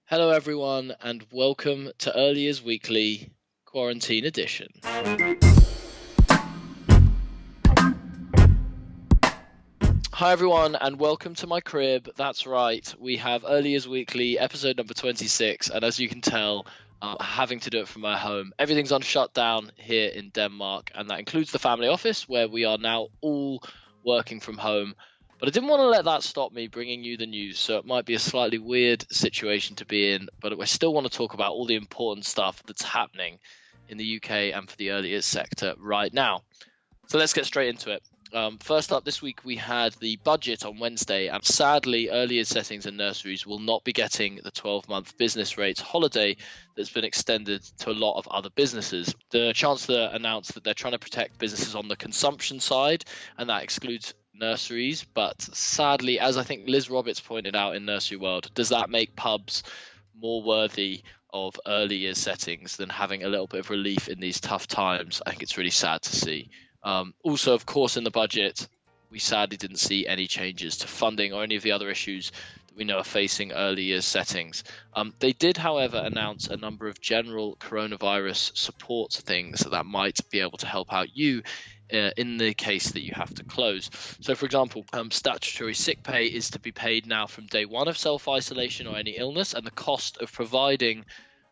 Hello, everyone, and welcome to Early Years Weekly Quarantine Edition. Hi, everyone, and welcome to my crib. That's right, we have Early Years Weekly, episode number 26, and as you can tell, having to do it from my home. Everything's on shutdown here in Denmark, and that includes the family office, where we are now all working from home. But I didn't want to let that stop me bringing you the news, so it might be a slightly weird situation to be in, but I still want to talk about all the important stuff that's happening in the UK and for the early years sector right now. So let's get straight into it. First up, this week we had the budget on Wednesday, and sadly, early years settings and nurseries will not be getting the 12-month business rates holiday that's been extended to a lot of other businesses. The Chancellor announced that they're trying to protect businesses on the consumption side, and that excludes nurseries. But sadly, as I think Liz Roberts pointed out in Nursery World, does that make pubs more worthy of early years settings than having a little bit of relief in these tough times? I think it's really sad to see. Also, of course, in the budget, we sadly didn't see any changes to funding or any of the other issues that we know are facing early years settings. They did, however, announce a number of general coronavirus support things that might be able to help out you in the case that you have to close. So, for example, statutory sick pay is to be paid now from day one of self-isolation or any illness, and the cost of providing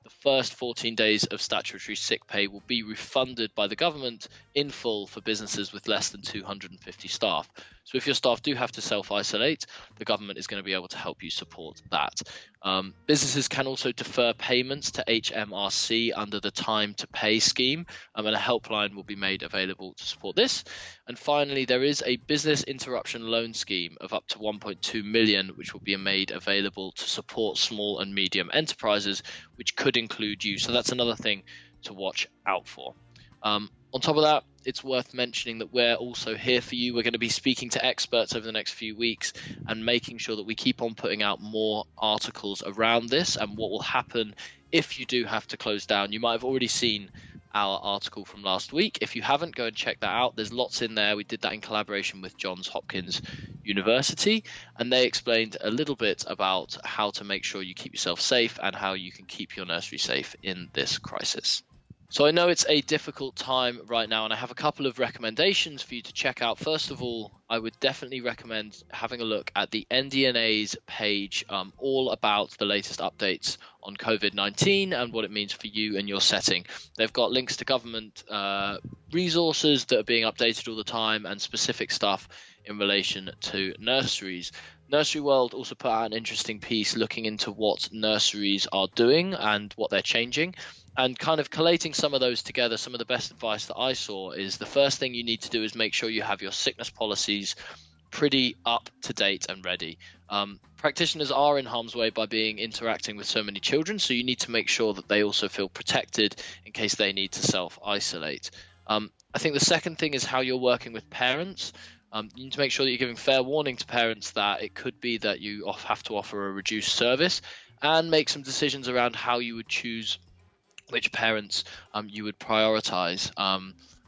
the first 14 days of statutory sick pay will be refunded by the government in full for businesses with less than 250 staff. So if your staff do have to self-isolate, the government is going to be able to help you support that. Businesses can also defer payments to HMRC under the time to pay scheme, and a helpline will be made available to support this. And finally, there is a business interruption loan scheme of up to 1.2 million, which will be made available to support small and medium enterprises, which could include you. So that's another thing to watch out for. On top of that, it's worth mentioning that we're also here for you. We're going to be speaking to experts over the next few weeks and making sure that we keep on putting out more articles around this and what will happen if you do have to close down. You might have already seen our article from last week. If you haven't, go and check that out. There's lots in there. We did that in collaboration with Johns Hopkins University, and they explained a little bit about how to make sure you keep yourself safe and how you can keep your nursery safe in this crisis. So I know it's a difficult time right now, and I have a couple of recommendations for you to check out. First of all, I would definitely recommend having a look at the NDNA's page, all about the latest updates on COVID-19 and what it means for you and your setting. They've got links to government resources that are being updated all the time and specific stuff in relation to nurseries. Nursery World also put out an interesting piece looking into what nurseries are doing and what they're changing. And kind of collating some of those together, some of the best advice that I saw is the first thing you need to do is make sure you have your sickness policies pretty up to date and ready. Practitioners are in harm's way by interacting with so many children, so you need to make sure that they also feel protected in case they need to self-isolate. I think the second thing is how you're working with parents. You need to make sure that you're giving fair warning to parents that it could be that you have to offer a reduced service, and make some decisions around how you would choose which parents you would prioritize.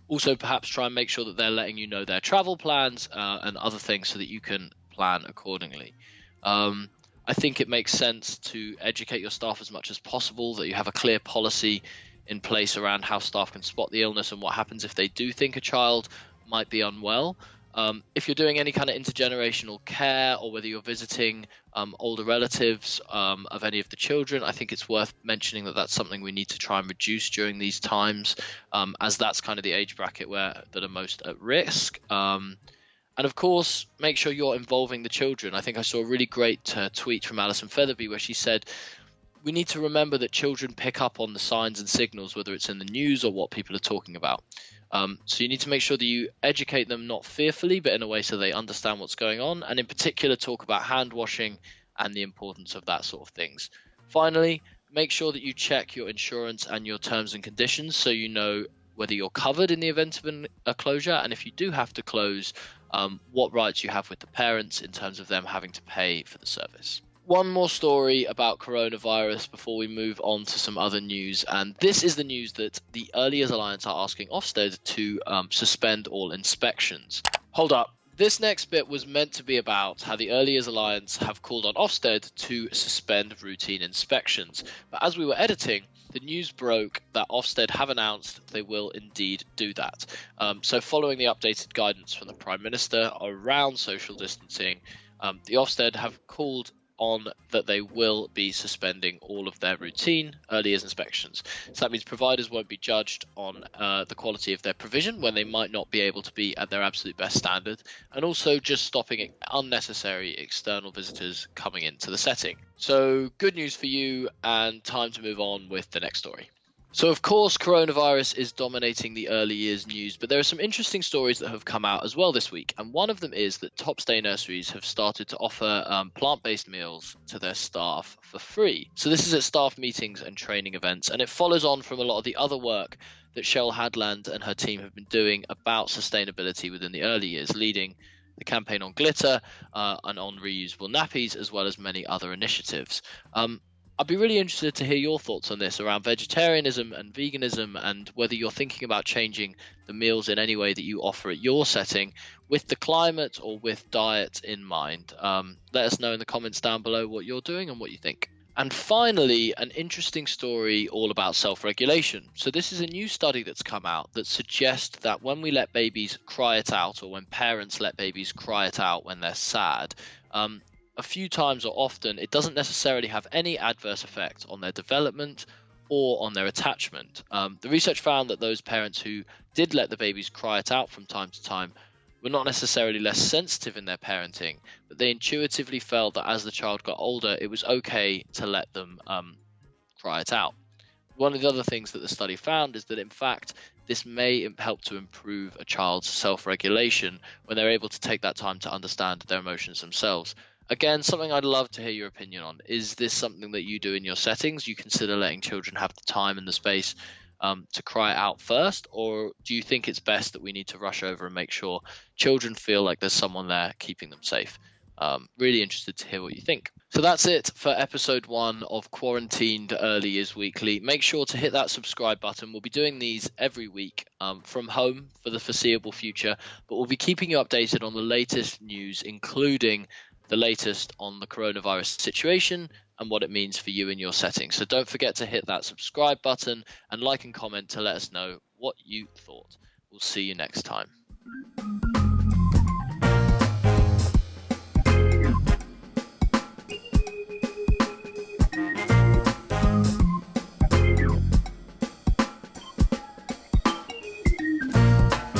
Also, perhaps try and make sure that they're letting you know their travel plans and other things so that you can plan accordingly. I think it makes sense to educate your staff as much as possible, that you have a clear policy in place around how staff can spot the illness and what happens if they do think a child might be unwell. If you're doing any kind of intergenerational care, or whether you're visiting older relatives of any of the children, I think it's worth mentioning that that's something we need to try and reduce during these times, as that's kind of the age bracket that are most at risk. And of course, make sure you're involving the children. I think I saw a really great tweet from Alison Featherby where she said, we need to remember that children pick up on the signs and signals, whether it's in the news or what people are talking about. So you need to make sure that you educate them, not fearfully, but in a way so they understand what's going on, and in particular talk about hand washing and the importance of that sort of things. Finally, make sure that you check your insurance and your terms and conditions so you know whether you're covered in the event of a closure, and if you do have to close, what rights you have with the parents in terms of them having to pay for the service. One more story about coronavirus before we move on to some other news, and this is the news that the Early Years Alliance are asking Ofsted to suspend all inspections. Hold up, This next bit was meant to be about how the Early Years Alliance have called on Ofsted to suspend routine inspections. But as we were editing, the news broke that Ofsted have announced they will indeed do that. So following the updated guidance from the Prime Minister around social distancing, the Ofsted have called on that they will be suspending all of their routine early years inspections. So that means providers won't be judged on the quality of their provision when they might not be able to be at their absolute best standard, and also just stopping unnecessary external visitors coming into the setting. So good news for you, and time to move on with the next story. So, of course, coronavirus is dominating the early years news, but there are some interesting stories that have come out as well this week. And one of them is that Topstay Nurseries have started to offer plant-based meals to their staff for free. So this is at staff meetings and training events, and it follows on from a lot of the other work that Cheryl Hadland and her team have been doing about sustainability within the early years, leading the campaign on glitter and on reusable nappies, as well as many other initiatives. I'd be really interested to hear your thoughts on this around vegetarianism and veganism, and whether you're thinking about changing the meals in any way that you offer at your setting with the climate or with diet in mind. Let us know in the comments down below what you're doing and what you think. And finally, an interesting story all about self-regulation. So this is a new study that's come out that suggests that when we let babies cry it out, or when parents let babies cry it out when they're sad, a few times or often, it doesn't necessarily have any adverse effect on their development or on their attachment. The research found that those parents who did let the babies cry it out from time to time were not necessarily less sensitive in their parenting, but they intuitively felt that as the child got older, it was okay to let them cry it out. One of the other things that the study found is that, in fact, this may help to improve a child's self-regulation when they're able to take that time to understand their emotions themselves. Again, something I'd love to hear your opinion on. Is this something that you do in your settings? You consider letting children have the time and the space to cry out first? Or do you think it's best that we need to rush over and make sure children feel like there's someone there keeping them safe? Really interested to hear what you think. So that's it for episode 1 of Quarantined Early Years Weekly. Make sure to hit that subscribe button. We'll be doing these every week from home for the foreseeable future, but we'll be keeping you updated on the latest news, including the latest on the coronavirus situation and what it means for you in your settings. So don't forget to hit that subscribe button and like and comment to let us know what you thought. We'll see you next time.